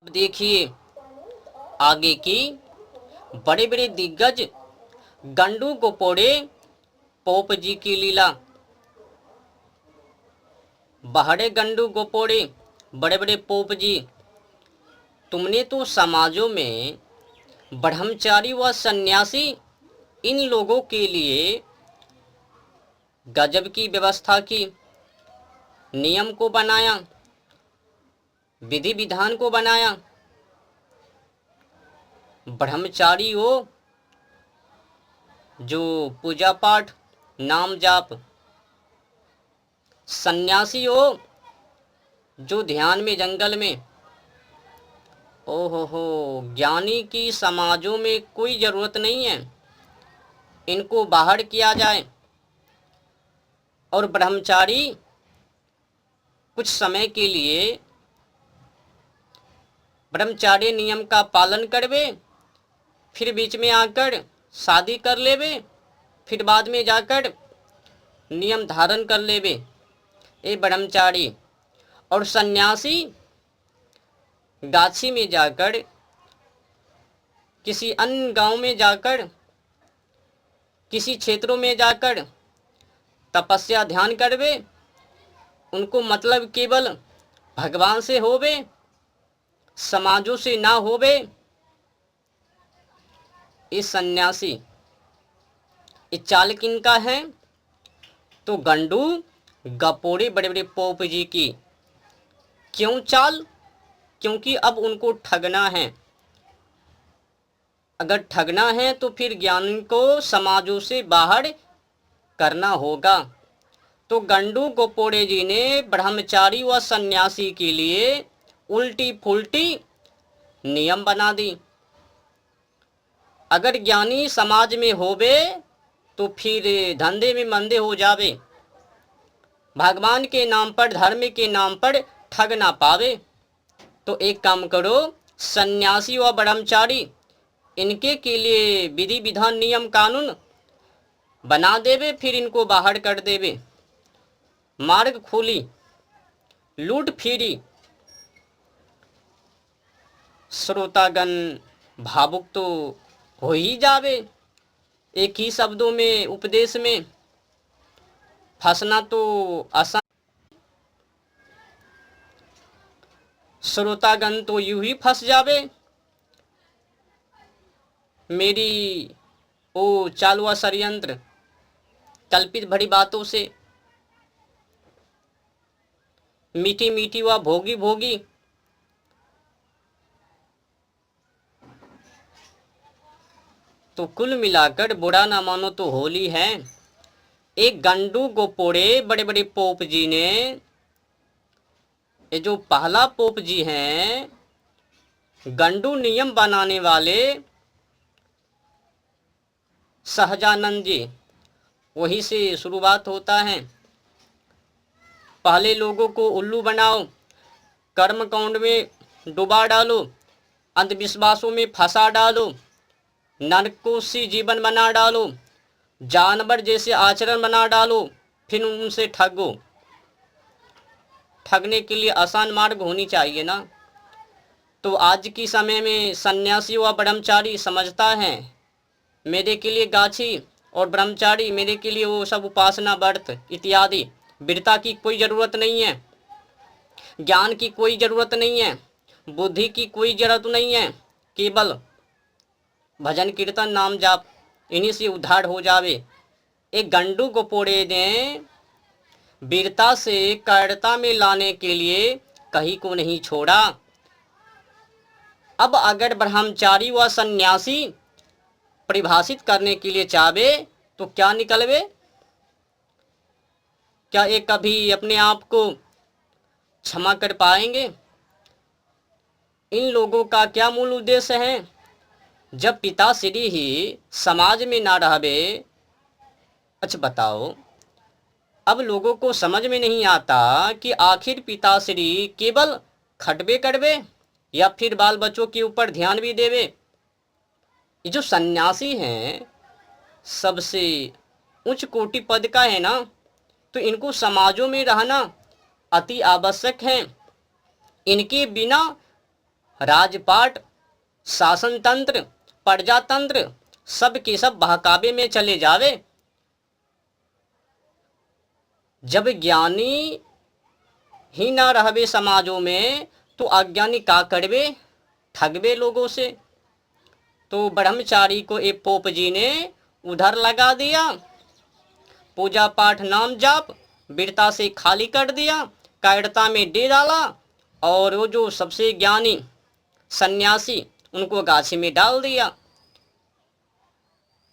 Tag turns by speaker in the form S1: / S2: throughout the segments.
S1: देखिए आगे की बड़े बड़े दिग्गज गंडू गोपोड़े पोप जी की लीला। बहरे गंडू गोपोड़े बड़े बड़े पोप जी, तुमने तो समाजों में ब्रह्मचारी व सन्यासी इन लोगों के लिए गजब की व्यवस्था की, नियम को बनाया, विधि विधान को बनाया। ब्रह्मचारी हो जो पूजा पाठ नाम जाप, सन्यासी हो जो ध्यान में जंगल में। ओहो हो, ज्ञानी की समाजों में कोई ज़रूरत नहीं है, इनको बाहर किया जाए। और ब्रह्मचारी कुछ समय के लिए ब्रह्मचारी नियम का पालन करवे, फिर बीच में आकर शादी कर लेवे, फिर बाद में जाकर नियम धारण कर लेवे, ये ब्रह्मचारी। और सन्यासी गाछी में जाकर, किसी अन्य गांव में जाकर, किसी क्षेत्रों में जाकर तपस्या ध्यान करवे, उनको मतलब केवल भगवान से होवे, समाजों से ना होवे। इस सन्यासी इस चाल किनका है? तो गंडू गपोड़े बड़े बड़े पोप जी की। क्यों चाल? क्योंकि अब उनको ठगना है। अगर ठगना है तो फिर ज्ञान को समाजों से बाहर करना होगा। तो गंडू गोपोड़े जी ने ब्रह्मचारी व सन्यासी के लिए उल्टी फुल्टी नियम बना दी। अगर ज्ञानी समाज में होवे तो फिर धंधे में मंदे हो जावे, भगवान के नाम पर धर्म के नाम पर ठग ना पावे। तो एक काम करो, सन्यासी व ब्रह्मचारी इनके के लिए विधि विधान नियम कानून बना देवे, फिर इनको बाहर कर देवे, मार्ग खोली, लूट फिरी। श्रोतागण भावुक तो हो ही जावे। एक ही शब्दों में उपदेश में फंसना तो आसान। श्रोतागण तो यूं ही फंस जावे मेरी ओ चालुआ षड्यंत्र कल्पित भरी बातों से। मीठी मीठी व भोगी भोगी तो कुल मिलाकर बुरा ना मानो तो होली है। एक गंडू गोपोड़े बड़े बड़े पोप जी ने, ये जो पहला पोप जी हैं गंडू नियम बनाने वाले सहजानंद जी, वही से शुरुआत होता है। पहले लोगों को उल्लू बनाओ, कर्म कांड में डुबा डालो, अंधविश्वासों में फंसा डालो, नरकों सी जीवन बना डालो, जानवर जैसे आचरण बना डालो, फिर उनसे ठगो। ठगने के लिए आसान मार्ग होनी चाहिए ना। तो आज की समय में सन्यासी व ब्रह्मचारी समझता है मेरे के लिए गाछी और ब्रह्मचारी मेरे के लिए वो सब उपासना व्रत इत्यादि, वीरता की कोई ज़रूरत नहीं है, ज्ञान की कोई ज़रूरत नहीं है, बुद्धि की कोई ज़रूरत नहीं है, केवल भजन कीर्तन नाम जाप, इन्हीं से उद्धार हो जावे। एक गंडू गोपोड़े ने वीरता से कर्ता में लाने के लिए कहीं को नहीं छोड़ा। अब अगर ब्रह्मचारी व सन्यासी परिभाषित करने के लिए चाहे तो क्या निकलवे? क्या ये कभी अपने आप को क्षमा कर पाएंगे? इन लोगों का क्या मूल उद्देश्य है? जब पिताश्री ही समाज में ना रहवे, अच्छा बताओ, अब लोगों को समझ में नहीं आता कि आखिर पिताश्री केवल खटबे करवे या फिर बाल बच्चों के ऊपर ध्यान भी देवे। ये जो सन्यासी हैं सबसे उच्च कोटि पद का है ना, तो इनको समाजों में रहना अति आवश्यक है। इनके बिना राजपाट, शासन तंत्र, प्रजातंत्र सब के सब बहकावे में चले जावे। जब ज्ञानी ही ना रहवे समाजों में तो अज्ञानी का करवे, ठगवे लोगों से। तो ब्रह्मचारी को एक पोप जी ने उधर लगा दिया, पूजा पाठ नाम जाप वीरता से खाली कर दिया, कायरता में दे डाला, और वो जो सबसे ज्ञानी सन्यासी उनको गाछी में डाल दिया।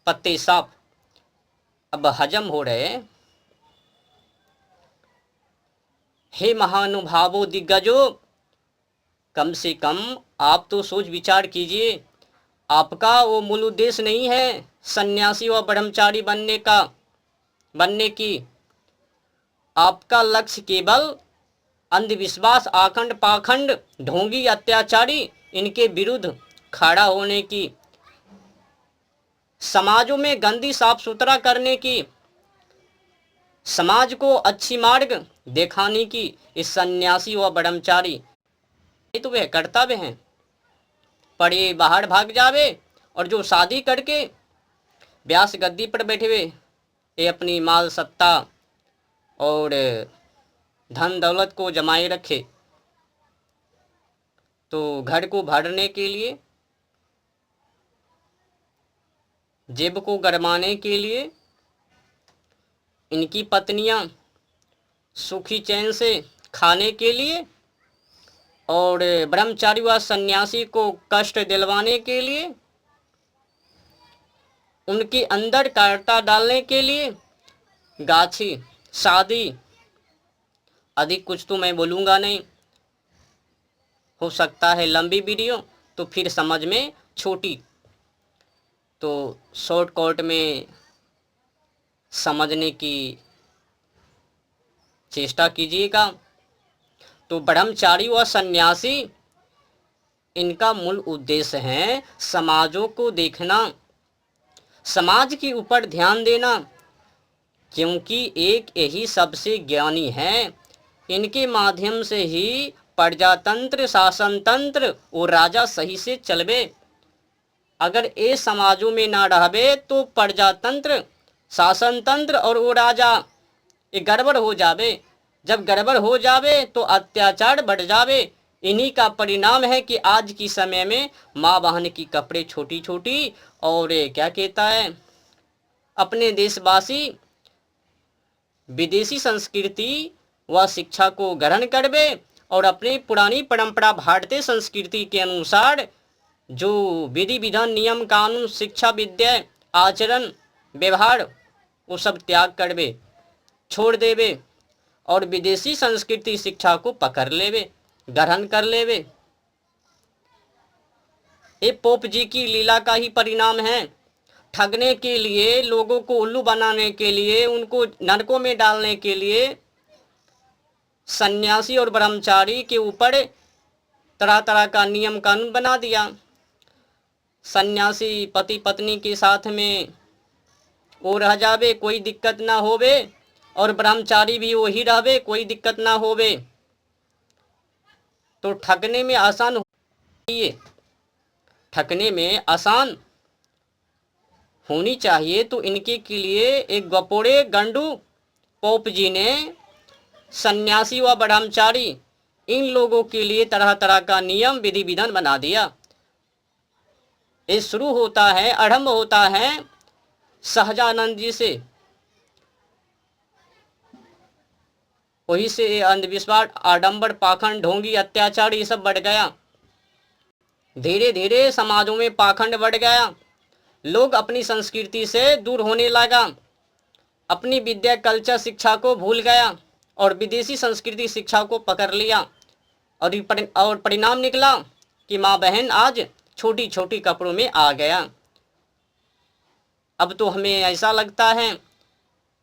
S1: पत्ते साफ अब हजम हो रहे। हे महानुभावों दिग्गजों, कम से कम आप तो सोच विचार कीजिए, आपका वो मूल उद्देश्य नहीं है सन्यासी व ब्रह्मचारी बनने की। आपका लक्ष्य केवल अंधविश्वास, आखंड पाखंड, ढोंगी, अत्याचारी इनके विरुद्ध खड़ा होने की, समाजों में गंदी साफ सुथरा करने की, समाज को अच्छी मार्ग दिखाने की। इस सन्यासी व ब्रह्मचारी ये तो वह कर्तव्य हैं। पढ़े बाहर भाग जावे और जो शादी करके व्यास गद्दी पर बैठे हुए ये अपनी माल सत्ता और धन दौलत को जमाए रखे, तो घर को भरने के लिए, जेब को गरमाने के लिए, इनकी पत्नियां सुखी चैन से खाने के लिए, और ब्रह्मचारी व सन्यासी को कष्ट दिलवाने के लिए, उनके अंदर कायरता डालने के लिए, गाछी शादी, अधिक कुछ तो मैं बोलूँगा नहीं, हो सकता है लंबी वीडियो तो फिर समझ में छोटी, तो शॉर्टकट में समझने की चेष्टा कीजिएगा। तो ब्रह्मचारी व सन्यासी इनका मूल उद्देश्य है समाजों को देखना, समाज के ऊपर ध्यान देना, क्योंकि एक यही सबसे ज्ञानी है। इनके माध्यम से ही प्रजातंत्र, शासन तंत्र और राजा सही से चलवे। अगर ये समाजों में ना रहवे तो प्रजातंत्र, शासन तंत्र और वो राजा ये गड़बड़ हो जावे। जब गड़बड़ हो जावे तो अत्याचार बढ़ जावे। इन्हीं का परिणाम है कि आज की समय में माँ बहन की कपड़े छोटी छोटी, और क्या कहता है, अपने देशवासी विदेशी संस्कृति व शिक्षा को ग्रहण करवे और अपनी पुरानी परंपरा भारतीय संस्कृति के अनुसार जो विधि विधान, नियम, कानून, शिक्षा, विद्या, आचरण, व्यवहार वो सब त्याग करवे, छोड़ देवे और विदेशी संस्कृति शिक्षा को पकड़ लेवे, ग्रहण कर लेवे। ये पोप जी की लीला का ही परिणाम है। ठगने के लिए, लोगों को उल्लू बनाने के लिए, उनको नरकों में डालने के लिए सन्यासी और ब्रह्मचारी के ऊपर तरह तरह का नियम कानून बना दिया। सन्यासी पति पत्नी के साथ में वो रह जावे, कोई दिक्कत ना होवे, और ब्रह्मचारी भी वही रहवे, कोई दिक्कत ना होवे। तो ठगने में आसान होइए, ठगने में आसान होनी चाहिए। तो इनके के लिए एक गपोड़े गंडू पोप जी ने सन्यासी व ब्रह्मचारी इन लोगों के लिए तरह तरह का नियम विधि विधान बना दिया। ये शुरू होता है, आरंभ होता है सहजानंद जी से। वही से अंधविश्वास, आडंबर, पाखंड, ढोंगी, अत्याचार ये सब बढ़ गया। धीरे धीरे समाजों में पाखंड बढ़ गया, लोग अपनी संस्कृति से दूर होने लगा, अपनी विद्या, कल्चर, शिक्षा को भूल गया और विदेशी संस्कृति शिक्षा को पकड़ लिया। और परिणाम निकला कि माँ बहन आज छोटी छोटी कपड़ों में आ गया। अब तो हमें ऐसा लगता है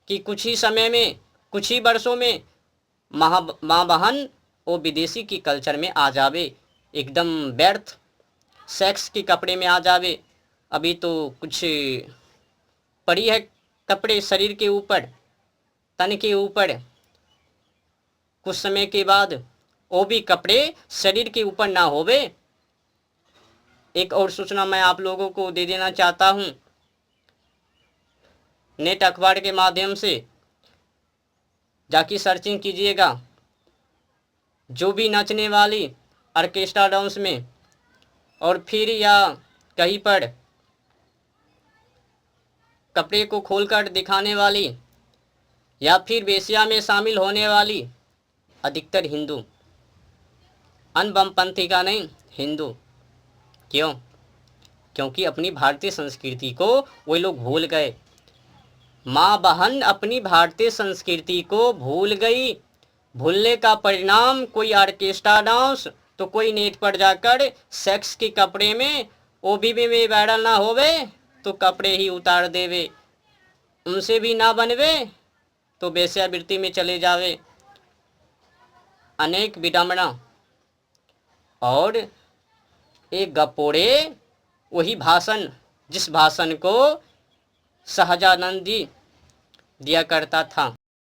S1: कि कुछ ही समय में, कुछ ही वर्षों में माँ बहन वो विदेशी की कल्चर में आ जावे, एकदम व्यर्थ सेक्स के कपड़े में आ जावे। अभी तो कुछ पड़ी है कपड़े शरीर के ऊपर, तन के ऊपर, कुछ समय के बाद वो भी कपड़े शरीर के ऊपर ना होवे, एक और सूचना मैं आप लोगों को दे देना चाहता हूँ। नेट अखबार के माध्यम से जाके सर्चिंग कीजिएगा। जो भी नाचने वाली ऑर्केस्ट्रा डांस में और फिर या कहीं पर कपड़े को खोलकर दिखाने वाली या फिर वेश्या में शामिल होने वाली अधिकतर हिंदू, अन वामपंथी का नहीं, हिंदू। क्यों? क्योंकि अपनी भारतीय संस्कृति को वो लोग भूल गए। माँ बहन अपनी भारतीय संस्कृति को भूल गई। भूलने का परिणाम कोई ऑर्केस्ट्रा डांस तो कोई नेट पर जाकर सेक्स के कपड़े में ओबीबी में वायरल ना होवे तो कपड़े ही उतार देवे, उनसे भी ना बनवे तो वेश्यावृत्ति में चले जावे। अनेक विडंबना और एक गपोड़े वही भाषण जिस भाषण को सहजानंद जी दिया करता था।